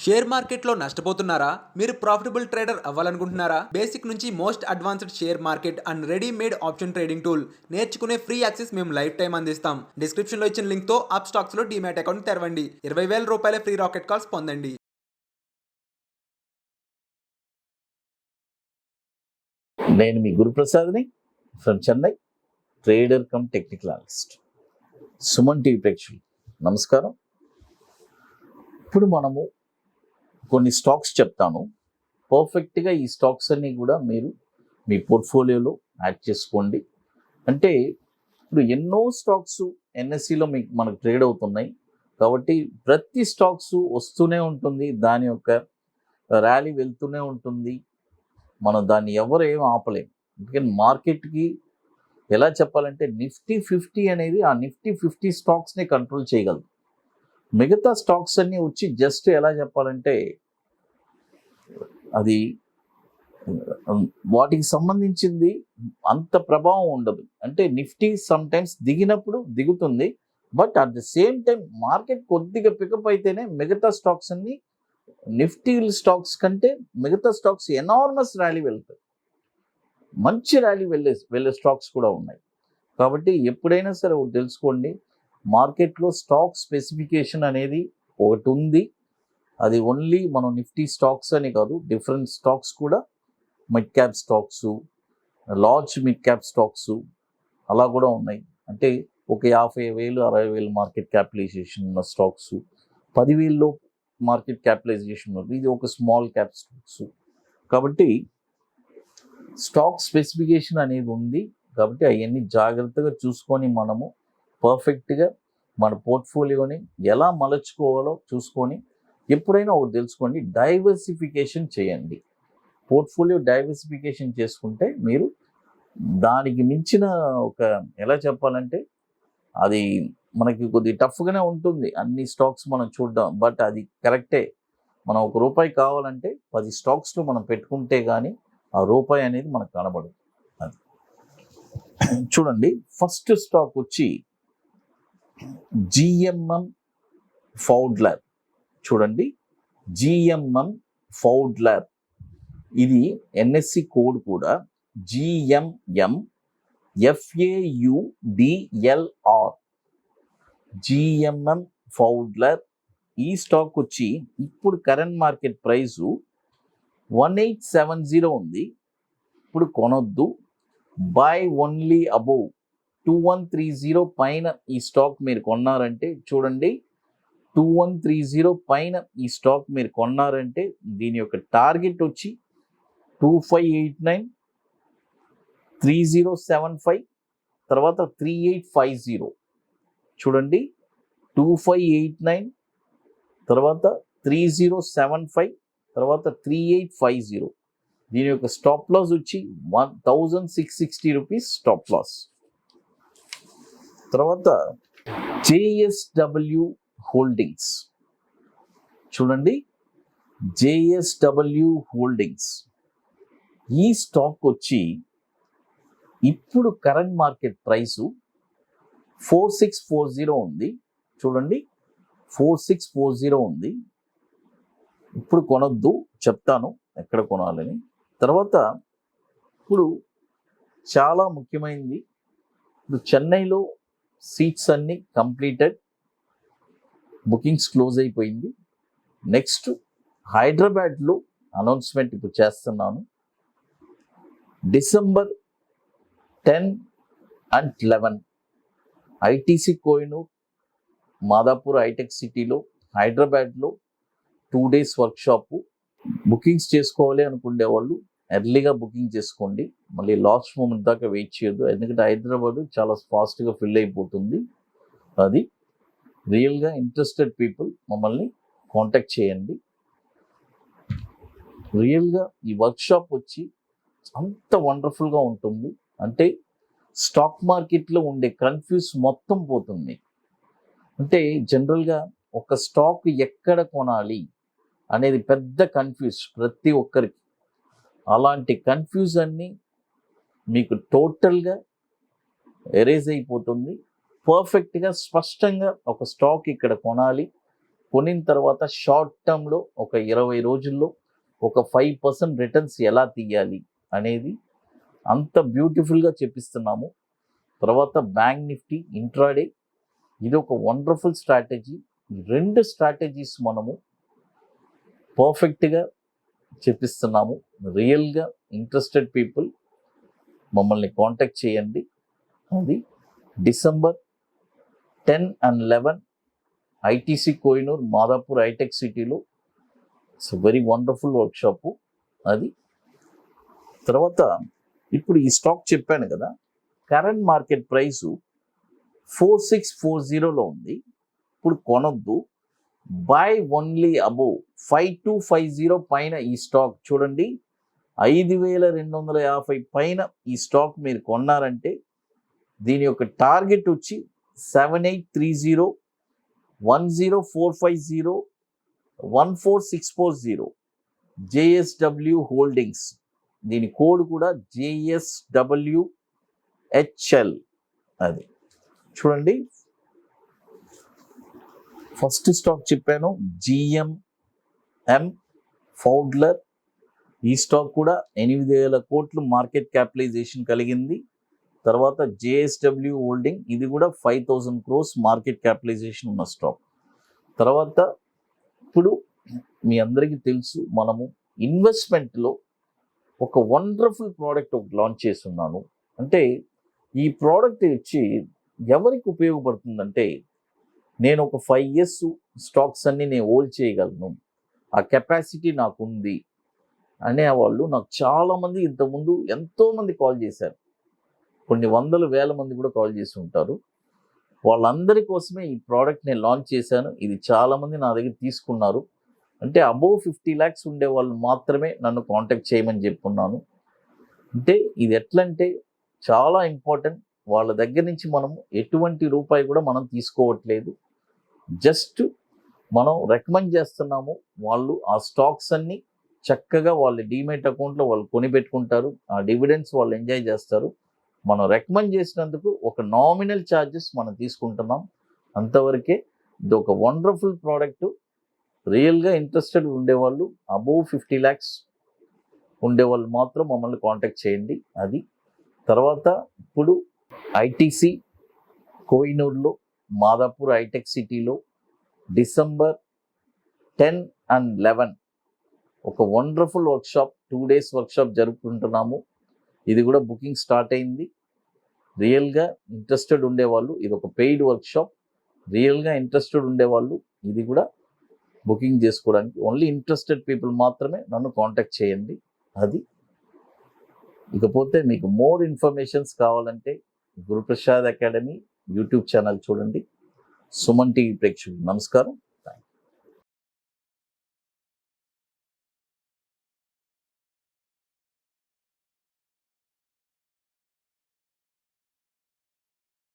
Share మార్కెట్లో నష్టపోతున్నారా? మీరు profitable trader అవ్వాలనుకుంటున్నారా? Basic నుంచి most advanced share market and readymade option trading tool నేర్చుకునే free access మేము లైఫ్ టైం అందిస్తాం. డిస్క్రిప్షన్లో ఇచ్చిన లింక్తో అప్స్టాక్స్లో డీమ్యాట్ అకౌంట్ తెరవండి. 20,000 రూపాయల ఫ్రీ రాకెట్ కాల్స్ పొందండి. నేను మీ గురుప్రసాద్ని from Chennai, trader cum technical analyst. Suman TV ప్రేక్షకులు నమస్కారం. ఇప్పుడు మనము కొన్ని స్టాక్స్ చెప్తాను. పర్ఫెక్ట్గా ఈ స్టాక్స్ అన్నీ కూడా మీరు మీ పోర్ట్ఫోలియోలో యాడ్ చేసుకోండి. అంటే ఇప్పుడు ఎన్నో స్టాక్స్ ఎన్ఎస్సిలో మనకు ట్రేడ్ అవుతున్నాయి కాబట్టి ప్రతి స్టాక్స్ వస్తూనే ఉంటుంది, దాని యొక్క ర్యాలీ వెళ్తూనే ఉంటుంది. మనం దాన్ని ఎవరు ఏం ఆపలేము. అందుకని మార్కెట్కి ఎలా చెప్పాలంటే నిఫ్టీ 50 అనేది ఆ నిఫ్టీ 50 స్టాక్స్ని కంట్రోల్ చేయగలదు. మిగతా స్టాక్స్ అన్నీ వచ్చి జస్ట్ ఎలా చెప్పాలంటే అది వాటికి సంబంధించింది అంత ప్రభావం ఉండదు. అంటే నిఫ్టీ సమ్ టైమ్స్ దిగినప్పుడు దిగుతుంది, but at the same time market కొద్దిగా పికప్ అయితేనే మిగతా స్టాక్స్ అన్నీ నిఫ్టీ స్టాక్స్ కంటే మిగతా స్టాక్స్ ఎనార్మస్ ర్యాలీ వెళ్తాయి. మంచి ర్యాలీ వెళ్ళే స్టాక్స్ కూడా ఉన్నాయి. కాబట్టి ఎప్పుడైనా సరే ఒకటి తెలుసుకోండి, మార్కెట్లో స్టాక్ స్పెసిఫికేషన్ అనేది ఒకటి ఉంది. అది ఓన్లీ మనం నిఫ్టీ స్టాక్స్ అని కాదు, డిఫరెంట్ స్టాక్స్ కూడా mid cap stocks, large mid cap stocks అలా కూడా ఉన్నాయి. అంటే ఒక 50,000 60,000 మార్కెట్ క్యాపిటలైజేషన్ ఉన్న స్టాక్స్, 10,000లో మార్కెట్ క్యాపిటలైజేషన్ ఉంది. ఇది ఒక స్మాల్ క్యాప్ స్టాక్స్. కాబట్టి స్టాక్ స్పెసిఫికేషన్ అనేది ఉంది. కాబట్టి అవన్నీ జాగ్రత్తగా చూసుకొని మనము పర్ఫెక్ట్గా మన పోర్ట్ఫోలియోని ఎలా మలచుకోవాలో చూసుకొని ఎప్పుడైనా ఒకటి తెలుసుకోండి, డైవర్సిఫికేషన్ చేయండి. పోర్ట్ఫోలియో డైవర్సిఫికేషన్ చేసుకుంటే మీరు దానికి మించిన ఒక ఎలా చెప్పాలంటే అది మనకి కొద్దిగా టఫ్గానే ఉంటుంది అన్ని స్టాక్స్ మనం చూడడం, బట్ అది కరెక్టే. మనం ₹1 కావాలంటే 10 స్టాక్స్లో మనం పెట్టుకుంటే కానీ ఆ రూపాయి అనేది మనకు కనబడదు. అది చూడండి, ఫస్ట్ స్టాక్ వచ్చి జిఎంఎం ఫౌడ్లర్. చూడండి, జిఎంఎం ఫౌడ్లర్, ఇది ఎన్ఎస్సి కోడ్ కూడా జిఎంఎం FAUDLR. జిఎంఎం ఫౌడ్లర్. ఈ స్టాక్ వచ్చి ఇప్పుడు కరెంట్ మార్కెట్ ప్రైసు 1870 ఉంది. ఇప్పుడు కొనొద్దు, బై ఓన్లీ అబోవ్ 2130 పైన ఈ స్టాక్ మీరు కొన్నారంటే చూడండి, 2130 పైన ఈ స్టాక్ మీరు కొన్నారంటే దీని యొక్క టార్గెట్ వచ్చి 2589, 3075, తర్వాత 3850. చూడండి, 2589, తర్వాత 3075, తర్వాత 3850. దీని యొక్క స్టాప్ లాస్ వచ్చి 1660 రూపీస్ స్టాప్ లాస్. తర్వాత JSW హోల్డింగ్స్. చూడండి, JSW హోల్డింగ్స్ ఈ స్టాక్ వచ్చి ఇప్పుడు కరెంట్ మార్కెట్ ప్రైసు 4640 ఉంది. చూడండి, 4640 ఉంది. ఇప్పుడు కొనొద్దు, చెప్తాను ఎక్కడ కొనాలని. తర్వాత ఇప్పుడు చాలా ముఖ్యమైనది, ఇప్పుడు చెన్నైలో సీట్స్ అన్నీ కంప్లీటెడ్, బుకింగ్స్ క్లోజ్ అయిపోయింది. నెక్స్ట్ హైదరాబాద్లో అనౌన్స్మెంట్ ఇప్పుడు చేస్తున్నాను. December 10 and 11 ITC Kohinoor, Madhapur hitech సిటీలో, హైదరాబాద్లో 2 days వర్క్షాపు. బుకింగ్స్ చేసుకోవాలి అనుకునే వాళ్ళు ఎర్లీగా బుకింగ్ చేసుకోండి, మళ్ళీ లాస్ట్ మూమెంట్ దాకా వెయిట్ చేయొద్దు. ఎందుకంటే హైదరాబాద్ చాలా ఫాస్ట్గా ఫిల్ అయిపోతుంది. అది రియల్గా ఇంట్రెస్టెడ్ పీపుల్ మమ్మల్ని కాంటాక్ట్ చేయండి. రియల్గా ఈ వర్క్షాప్ వచ్చి అంత వండర్ఫుల్గా ఉంటుంది. అంటే స్టాక్ మార్కెట్లో ఉండే కన్ఫ్యూజ్ మొత్తం పోతుంది. అంటే జనరల్గా ఒక స్టాక్ ఎక్కడ కొనాలి అనేది పెద్ద కన్ఫ్యూజ్ ప్రతి ఒక్కరికి. అలాంటి కన్ఫ్యూజన్ని మీకు టోటల్గా ఎరేజ్ అయిపోతుంది. పర్ఫెక్ట్గా స్పష్టంగా ఒక స్టాక్ ఇక్కడ కొనాలి, కొనిన తర్వాత షార్ట్ టర్మ్లో ఒక 20 రోజుల్లో ఒక 5% రిటర్న్స్ ఎలా తీయాలి అనేది అంత బ్యూటిఫుల్గా చెప్పిస్తున్నాము. తర్వాత బ్యాంక్ నిఫ్టీ ఇంట్రాడే, ఇది ఒక వండర్ఫుల్ స్ట్రాటజీ. ఈ 2 స్ట్రాటజీస్ మనము పర్ఫెక్ట్గా చెప్పిస్తున్నాము. రియల్గా ఇంట్రెస్టెడ్ పీపుల్ మమ్మల్ని కాంటాక్ట్ చేయండి. అది December 10 and 11 ITC Kohinoor Madhapur hitech సిటీలో. ఇట్స్ వెరీ వండర్ఫుల్ వర్క్షాపు అది. తర్వాత ఇప్పుడు ఈ స్టాక్ చెప్పాను కదా, కరెంట్ మార్కెట్ ప్రైసు 4640లో ఉంది. ఇప్పుడు కొనొద్దు, బై ఓన్లీ అబోవ్ 5250 పైన ఈ స్టాక్ చూడండి. 5250 పైన ఈ స్టాక్ మీరు కొన్నారంటే దీని యొక్క టార్గెట్ వచ్చి 7830, 10450, 14640. జేఎస్డబ్ల్యూ హోల్డింగ్స్, దీని కోడ్ కూడా JSWHL. అది చూడండి. ఫస్ట్ స్టాక్ చెప్పాను GMM ఫౌడ్లర్. ఈ స్టాక్ కూడా 8000 కోట్లు మార్కెట్ క్యాపిటలైజేషన్ కలిగింది. తర్వాత JSW హోల్డింగ్, ఇది కూడా 5000 crores మార్కెట్ క్యాపిటలైజేషన్ ఉన్న స్టాక్. తర్వాత ఇప్పుడు మీ అందరికీ తెలుసు, మనము ఇన్వెస్ట్మెంట్లో ఒక వండర్ఫుల్ ప్రోడక్ట్ ఒకటి లాంచ్ చేస్తున్నాను. అంటే ఈ ప్రోడక్ట్ వచ్చి ఎవరికి ఉపయోగపడుతుందంటే, నేను ఒక 5 years స్టాక్స్ అన్ని నేను హోల్డ్ చేయగలను, ఆ కెపాసిటీ నాకు ఉంది అనేవాళ్ళు నాకు చాలామంది ఇంతకుముందు ఎంతోమంది కాల్ చేశారు. కొన్ని వందల వేల మంది కూడా కాల్ చేసి ఉంటారు. వాళ్ళందరి కోసమే ఈ ప్రోడక్ట్ నేను లాంచ్ చేశాను. ఇది చాలామంది నా దగ్గర తీసుకున్నారు. అంటే అబోవ్ 50 lakhs ఉండే వాళ్ళు మాత్రమే నన్ను కాంటాక్ట్ చేయమని చెప్పుకున్నాను. అంటే ఇది ఎట్లంటే చాలా ఇంపార్టెంట్. వాళ్ళ దగ్గర నుంచి మనము ఎటువంటి రూపాయి కూడా మనం తీసుకోవట్లేదు. జస్ట్ మనం రికమెండ్ చేస్తున్నాము. వాళ్ళు ఆ స్టాక్స్ అన్ని చక్కగా వాళ్ళ డీమెట్ అకౌంట్లో వాళ్ళు కొనిపెట్టుకుంటారు. ఆ డివిడెండ్స్ వాళ్ళు ఎంజాయ్ చేస్తారు. మనం రికమెండ్ చేసినందుకు ఒక నామినల్ ఛార్జెస్ మనం తీసుకుంటున్నాం, అంతవరకే. ఇది ఒక వండర్ఫుల్ ప్రోడక్ట్. రియల్గా ఇంట్రెస్టెడ్ ఉండేవాళ్ళు, అబోవ్ 50 lakhs ఉండేవాళ్ళు మాత్రం మమ్మల్ని కాంటాక్ట్ చేయండి. అది తర్వాత ఇప్పుడు ఐటీసీ కోహినూర్లో మాదాపూర్ హైటెక్ సిటీలో December 10 and 11 ఒక వండర్ఫుల్ వర్క్షాప్, 2 days వర్క్షాప్ జరుపుకుంటున్నాము. ఇది కూడా బుకింగ్ స్టార్ట్ అయింది. రియల్గా ఇంట్రెస్టెడ్ ఉండేవాళ్ళు, ఇది ఒక పెయిడ్ వర్క్షాప్. రియల్గా ఇంట్రెస్టెడ్ ఉండేవాళ్ళు ఇది కూడా బుకింగ్ చేసుకోవడానికి ఓన్లీ ఇంట్రెస్టెడ్ పీపుల్ మాత్రమే నన్ను కాంటాక్ట్ చేయండి. అది ఇకపోతే మీకు మోర్ ఇన్ఫర్మేషన్స్ కావాలంటే గురుప్రసాద్ అకాడమీ యూట్యూబ్ ఛానల్ చూడండి. సుమన్ టీవీ ప్రేక్షకులు నమస్కారం.